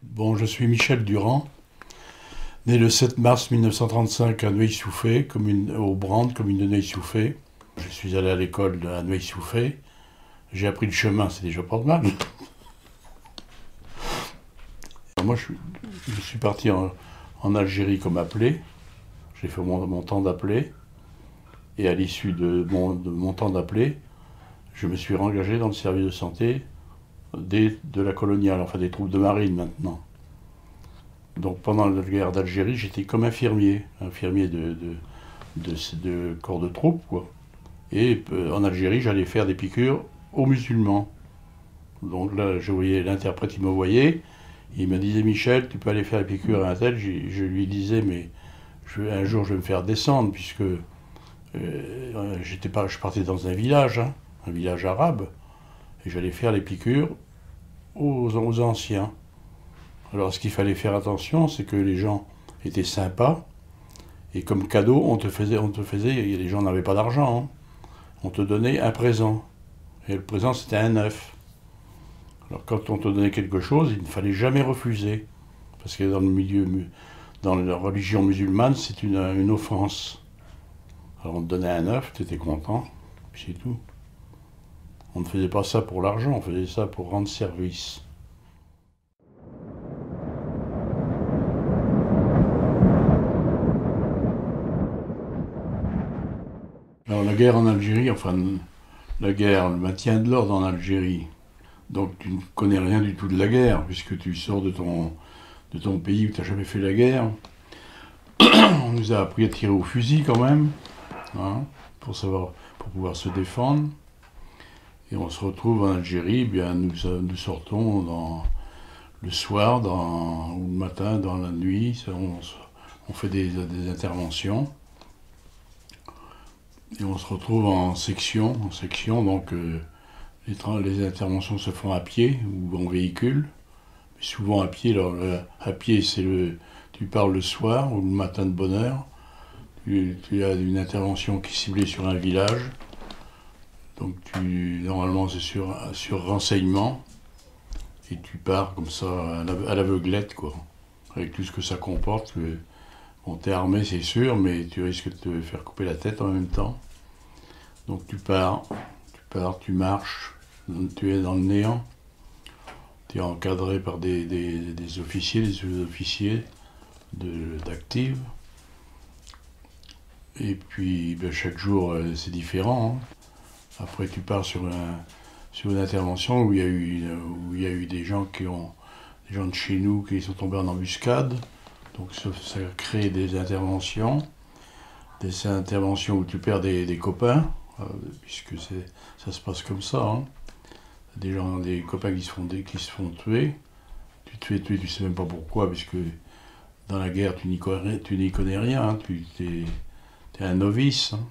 Bon, je suis Michel Durand, né le 7 mars 1935 à Neuilly-Souffet, au Brande, commune de Neuilly-Souffet. Je suis allé à l'école à Neuilly-Souffet. J'ai appris le chemin, c'est déjà pas de mal. Moi, je suis parti en Algérie comme appelé. J'ai fait mon temps d'appelé. Et à l'issue de mon temps d'appelé, je me suis engagé dans le service de santé de la coloniale, enfin des troupes de marine maintenant. Donc pendant la guerre d'Algérie, j'étais comme infirmier de corps de troupe, quoi. Et en Algérie, j'allais faire des piqûres aux musulmans. Donc là, je voyais l'interprète, il me voyait, il me disait Michel, tu peux aller faire la piqûre à un tel. Je lui disais, mais un jour je vais me faire descendre, puisque je partais dans un village, hein, un village arabe, et j'allais faire les piqûres aux anciens. Alors ce qu'il fallait faire attention, c'est que les gens étaient sympas, et comme cadeau, les gens n'avaient pas d'argent, hein, on te donnait un présent. Et le présent, c'était un œuf. Alors quand on te donnait quelque chose, il ne fallait jamais refuser. Parce que dans la religion musulmane, c'est une offense. Alors on te donnait un œuf, tu étais content, puis c'est tout. On ne faisait pas ça pour l'argent, on faisait ça pour rendre service. Alors la guerre en Algérie, enfin la guerre, le maintien de l'ordre en Algérie. Donc tu ne connais rien du tout de la guerre, puisque tu sors de ton pays où tu n'as jamais fait la guerre. On nous a appris à tirer au fusil quand même, hein, pour pouvoir se défendre. Et on se retrouve en Algérie, bien nous sortons le soir ou le matin, dans la nuit, on fait des interventions. Et on se retrouve en section, donc les interventions se font à pied ou en véhicule, mais souvent à pied. Alors, à pied, tu pars le soir ou le matin de bonne heure. Tu as une intervention qui est ciblée sur un village. Donc normalement c'est sur renseignement. Et tu pars comme ça à l'aveuglette, quoi. Avec tout ce que ça comporte. Bon, t'es armé, c'est sûr, mais tu risques de te faire couper la tête en même temps. Donc tu pars, tu marches, tu es dans le néant. Tu es encadré par des officiers, des sous-officiers d'active. Et puis ben, chaque jour c'est différent, hein. Après tu pars sur une intervention où il y a eu des gens des gens de chez nous qui sont tombés en embuscade. Donc ça crée des interventions où tu perds des copains, puisque ça se passe comme ça, hein. Des copains qui se font tuer. Tu te fais tuer, tu sais même pas pourquoi, puisque dans la guerre tu n'y connais rien, hein. Tu es un novice, hein,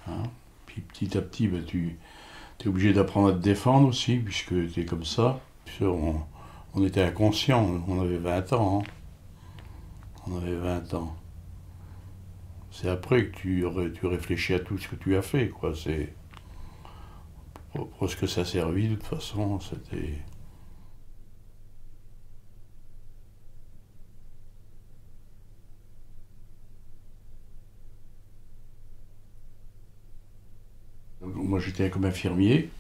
hein. Puis petit à petit, ben, tu es obligé d'apprendre à te défendre aussi, puisque tu es comme ça. On était inconscients, on avait 20 ans, hein. On avait 20 ans. C'est après que tu réfléchis à tout ce que tu as fait, quoi. C'est pour ce que ça a servi, de toute façon, c'était... Moi, j'étais comme infirmier,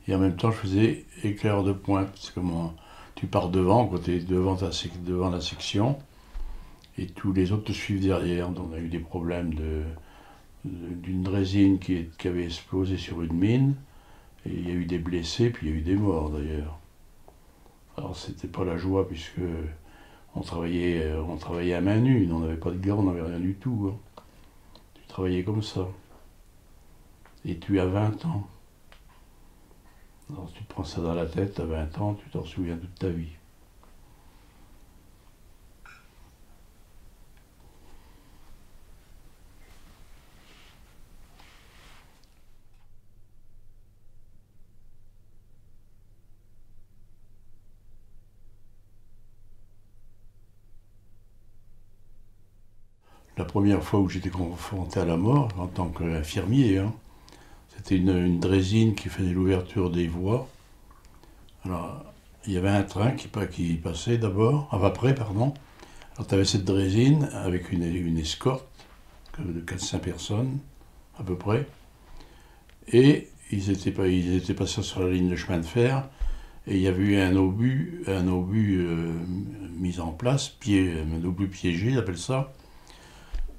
et en même temps, je faisais éclaireur de pointe. C'est comment tu pars devant, quand tu es devant la section, et tous les autres te suivent derrière. Donc, on a eu des problèmes d'une drésine qui avait explosé sur une mine, et il y a eu des blessés, puis il y a eu des morts d'ailleurs. Alors, c'était pas la joie, puisque on travaillait à main nue, on n'avait pas de gants, on n'avait rien du tout, hein. Tu travaillais comme ça. Et tu as 20 ans. Alors tu te prends ça dans la tête, tu as 20 ans, tu t'en souviens toute ta vie. La première fois où j'étais confronté à la mort, en tant qu'infirmier, hein, c'était une drésine qui faisait l'ouverture des voies. Alors, il y avait un train qui passait d'abord, après, pardon. Alors tu avais cette draisine avec une escorte de 4-5 personnes, à peu près. Et ils étaient passés sur la ligne de chemin de fer. Et il y avait eu un obus mis en place, un obus piégé, ils appellent ça,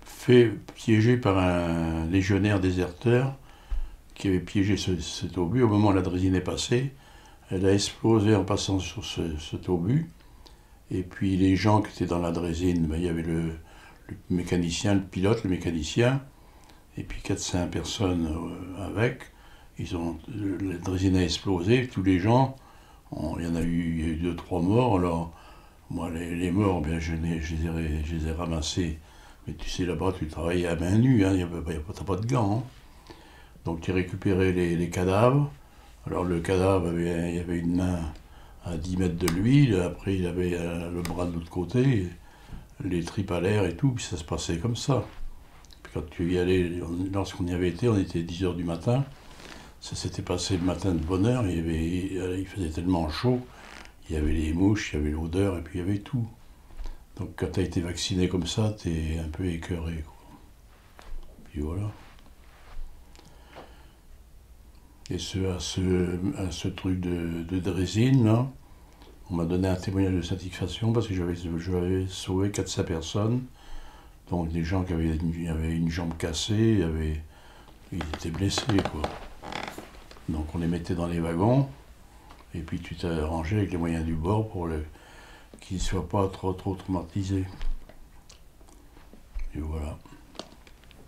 fait piégé par un légionnaire déserteur qui avait piégé cet obus. Au moment où la draisine est passée, elle a explosé en passant sur cet obus. Et puis les gens qui étaient dans la draisine, ben, il y avait le mécanicien, le pilote, le mécanicien, et puis 4-5 personnes avec. La draisine a explosé, tous les gens, il y a eu 2-3 morts. Alors, moi, les morts, bien, je les ai ramassés. Mais tu sais, là-bas, tu travailles à main nue, hein, t'as pas de gants. Hein. Donc, tu récupérais les cadavres. Alors, le cadavre, il y avait une main à 10 mètres de lui. Après, il avait le bras de l'autre côté, les tripes à l'air et tout. Puis ça se passait comme ça. Puis quand tu y allais, lorsqu'on y avait été, on était 10 h du matin. Ça s'était passé le matin de bonne heure. Il faisait tellement chaud. Il y avait les mouches, il y avait l'odeur, et puis il y avait tout. Donc quand tu as été vacciné comme ça, tu es un peu écœuré. Quoi. Puis voilà. Et à ce truc de drésine, là, on m'a donné un témoignage de satisfaction parce que j'avais sauvé 400 personnes. Donc des gens qui avaient une jambe cassée, ils étaient blessés. Quoi. Donc on les mettait dans les wagons, et puis tu t'es arrangé avec les moyens du bord pour qu'ils ne soient pas trop traumatisés. Et voilà.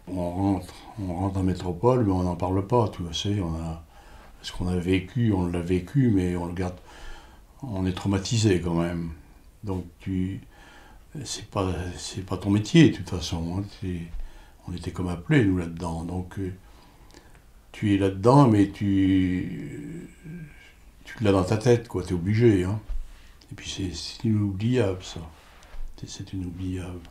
On rentre en métropole, mais on n'en parle pas, tu sais. Ce qu'on a vécu, on l'a vécu, mais on le garde. On est traumatisé quand même. Donc c'est pas ton métier de toute façon. Hein. On était comme appelés nous là-dedans. Donc tu es là-dedans, mais tu l'as dans ta tête, quoi. T'es obligé. Hein. Et puis c'est inoubliable ça. C'est inoubliable.